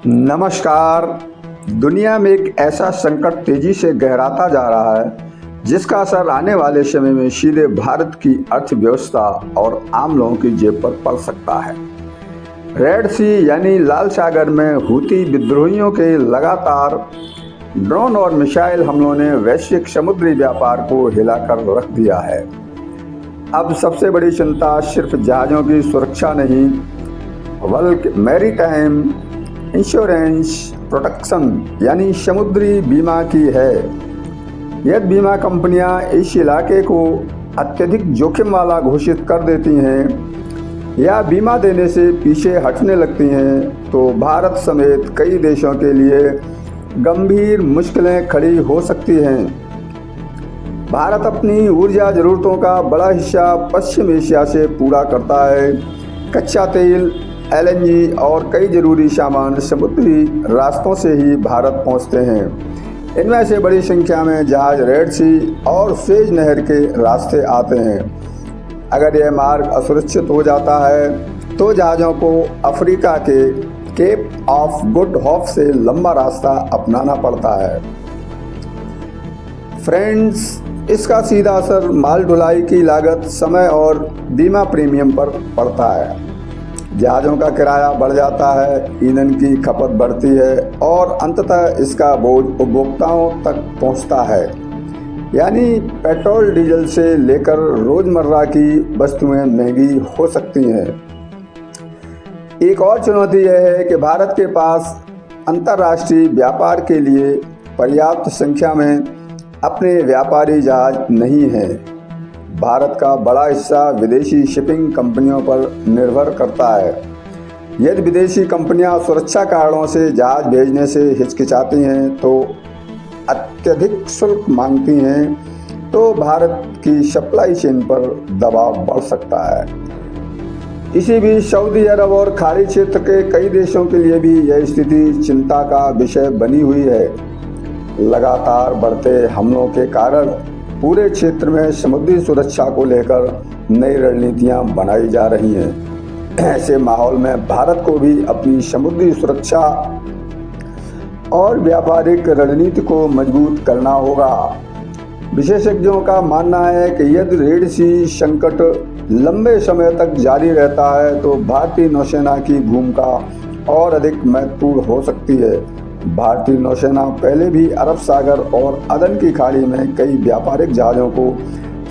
नमस्कार। दुनिया में एक ऐसा संकट तेजी से गहराता जा रहा है जिसका असर आने वाले समय में सीधे भारत की अर्थव्यवस्था और आम लोगों की जेब पर पड़ सकता है। रेड सी यानी लाल सागर में हूती विद्रोहियों के लगातार ड्रोन और मिसाइल हमलों ने वैश्विक समुद्री व्यापार को हिलाकर रख दिया है। अब सबसे बड़ी चिंता सिर्फ जहाज़ों की सुरक्षा नहीं बल्कि मैरीटाइम इंश्योरेंस प्रोटेक्शन यानी समुद्री बीमा की है। यदि बीमा कंपनियां इस इलाके को अत्यधिक जोखिम वाला घोषित कर देती हैं या बीमा देने से पीछे हटने लगती हैं तो भारत समेत कई देशों के लिए गंभीर मुश्किलें खड़ी हो सकती हैं। भारत अपनी ऊर्जा ज़रूरतों का बड़ा हिस्सा पश्चिम एशिया से पूरा करता है। कच्चा तेल, LNG और कई ज़रूरी सामान समुद्री रास्तों से ही भारत पहुंचते हैं। इनमें से बड़ी संख्या में जहाज़ रेड सी और सुएज़ नहर के रास्ते आते हैं। अगर यह मार्ग असुरक्षित हो जाता है तो जहाज़ों को अफ्रीका के केप ऑफ गुड होप से लंबा रास्ता अपनाना पड़ता है। फ्रेंड्स, इसका सीधा असर माल ढुलाई की लागत, समय और बीमा प्रीमियम पर पड़ता है। जहाज़ों का किराया बढ़ जाता है, ईंधन की खपत बढ़ती है और अंततः इसका बोझ उपभोक्ताओं तक पहुंचता है। यानी पेट्रोल डीजल से लेकर रोज़मर्रा की वस्तुएं महंगी हो सकती हैं। एक और चुनौती यह है कि भारत के पास अंतर्राष्ट्रीय व्यापार के लिए पर्याप्त संख्या में अपने व्यापारी जहाज़ नहीं हैं। भारत का बड़ा हिस्सा विदेशी शिपिंग कंपनियों पर निर्भर करता है। यदि विदेशी कंपनियां सुरक्षा कारणों से जहाज भेजने से हिचकिचाती हैं तो अत्यधिक शुल्क मांगती हैं तो भारत की सप्लाई चेन पर दबाव बढ़ सकता है। इसी बीच सऊदी अरब और खाड़ी क्षेत्र के कई देशों के लिए भी यह स्थिति चिंता का विषय बनी हुई है। लगातार बढ़ते हमलों के कारण पूरे क्षेत्र में समुद्री सुरक्षा को लेकर नई रणनीतियां बनाई जा रही हैं। ऐसे माहौल में भारत को भी अपनी समुद्री सुरक्षा और व्यापारिक रणनीति को मजबूत करना होगा। विशेषज्ञों का मानना है कि यदि रेड सी संकट लंबे समय तक जारी रहता है तो भारतीय नौसेना की भूमिका और अधिक महत्वपूर्ण हो सकती है। भारतीय नौसेना पहले भी अरब सागर और अदन की खाड़ी में कई व्यापारिक जहाज़ों को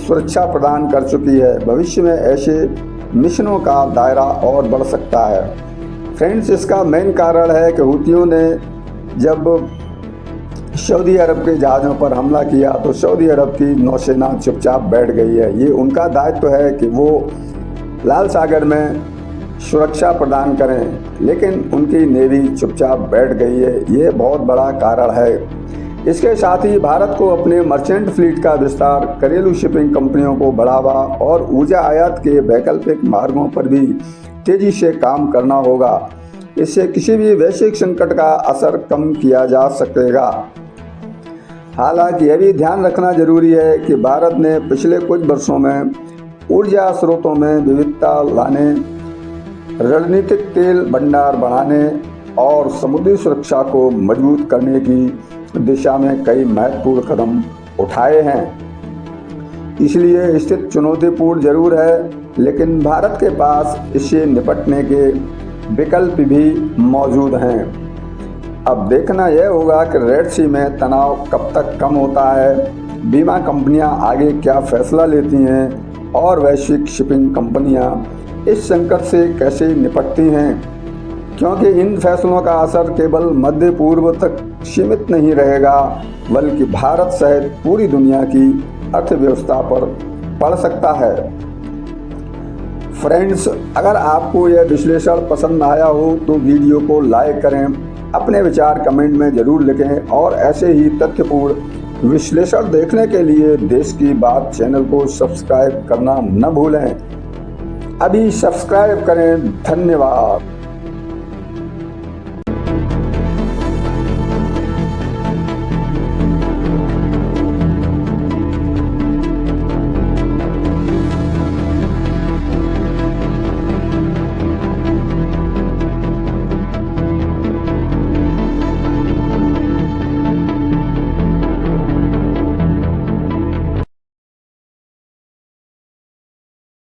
सुरक्षा प्रदान कर चुकी है। भविष्य में ऐसे मिशनों का दायरा और बढ़ सकता है। फ्रेंड्स, इसका मेन कारण है कि हूतियों ने जब सऊदी अरब के जहाज़ों पर हमला किया तो सऊदी अरब की नौसेना चुपचाप बैठ गई है। ये उनका दायित्व है कि वो लाल सागर में सुरक्षा प्रदान करें, लेकिन उनकी नेवी चुपचाप बैठ गई है। ये बहुत बड़ा कारण है। इसके साथ ही भारत को अपने मर्चेंट फ्लीट का विस्तार, घरेलू शिपिंग कंपनियों को बढ़ावा और ऊर्जा आयात के वैकल्पिक मार्गों पर भी तेजी से काम करना होगा। इससे किसी भी वैश्विक संकट का असर कम किया जा सकेगा। हालांकि यह भी ध्यान रखना जरूरी है कि भारत ने पिछले कुछ वर्षों में ऊर्जा स्रोतों में विविधता लाने, रणनीतिक तेल भंडार बढ़ाने और समुद्री सुरक्षा को मजबूत करने की दिशा में कई महत्वपूर्ण कदम उठाए हैं। इसलिए स्थिति चुनौतीपूर्ण जरूर है, लेकिन भारत के पास इससे निपटने के विकल्प भी मौजूद हैं। अब देखना यह होगा कि रेड सी में तनाव कब तक कम होता है, बीमा कंपनियां आगे क्या फैसला लेती हैं और वैश्विक शिपिंग कंपनियां इस संकट से कैसे निपटती हैं, क्योंकि इन फैसलों का असर केवल मध्य पूर्व तक सीमित नहीं रहेगा बल्कि भारत सहित पूरी दुनिया की अर्थव्यवस्था पर पड़ सकता है। फ्रेंड्स, अगर आपको यह विश्लेषण पसंद आया हो तो वीडियो को लाइक करें, अपने विचार कमेंट में ज़रूर लिखें और ऐसे ही तथ्यपूर्ण विश्लेषण देखने के लिए देश की बात चैनल को सब्सक्राइब करना न भूलें। अभी सब्सक्राइब करें। धन्यवाद।